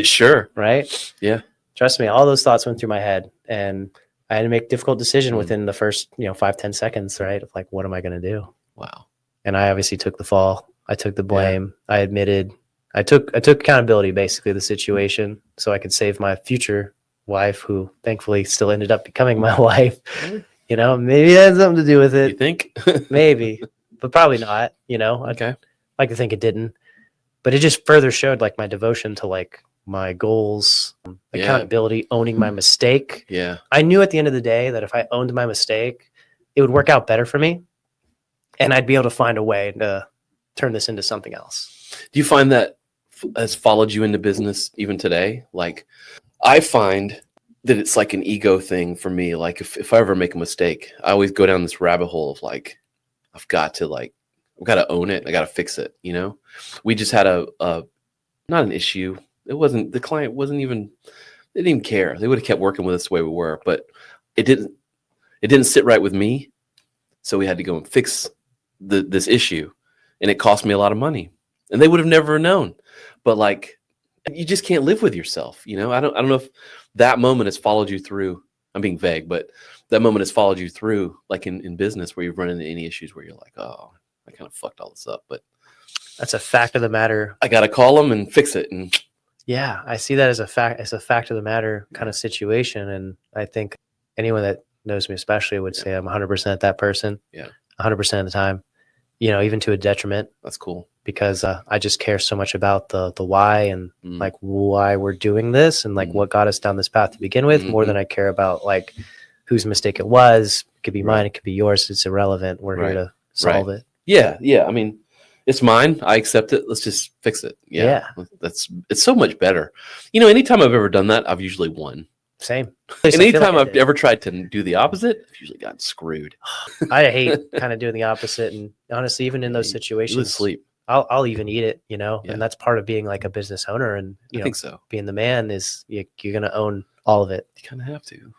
Sure. right? Yeah. Trust me, all those thoughts went through my head, and I had to make a difficult decision Mm. within the first, 5-10 seconds, right? Of like, what am I going to do? Wow. And I obviously took the fall. I took the blame. I admitted, I took accountability, basically, the situation, so I could save my future wife, who thankfully still ended up becoming my wife. Really? Maybe it had something to do with You it. think? Maybe, but probably not. Okay. I'd like to think it didn't. But it just further showed like my devotion to like my goals, accountability, owning my mistake. Yeah. I knew at the end of the day that if I owned my mistake, it would work out better for me, and I'd be able to find a way to turn this into something else. Do you find that has followed you into business even today? Like, I find that it's like an ego thing for me. Like, if I ever make a mistake, I always go down this rabbit hole of like, I've got to own it. I got to fix it. We just had a not an issue. The client they didn't even care. They would have kept working with us the way we were, but it didn't sit right with me. So we had to go and fix this issue, and it cost me a lot of money, and they would have never known. But like, you just can't live with yourself. I don't know if that moment has followed you through. I'm being vague, but that moment has followed you through, like in business, where you've run into any issues where you're like, oh, I kind of fucked all this up, but that's a fact of the matter. I got to call them and fix it. And yeah, I see that as a fact of the matter kind of situation. And I think anyone that knows me especially would say I'm 100% that person. Yeah. 100% of the time, even to a detriment. That's cool. Because I just care so much about the why and like why we're doing this and like what got us down this path to begin with, more than I care about like whose mistake it was. It could be mine. It could be yours. It's irrelevant. We're here to solve it. Yeah. Yeah. I mean, it's mine. I accept it. Let's just fix it. Yeah. It's so much better. Anytime I've ever done that, I've usually won. Same. And anytime I've ever tried to do the opposite, I've usually gotten screwed. I hate kind of doing the opposite. And honestly, even in those situations, you lose sleep. I'll even eat it, and that's part of being like a business owner. And, I think so. Being the man is you're going to own all of it. You kind of have to.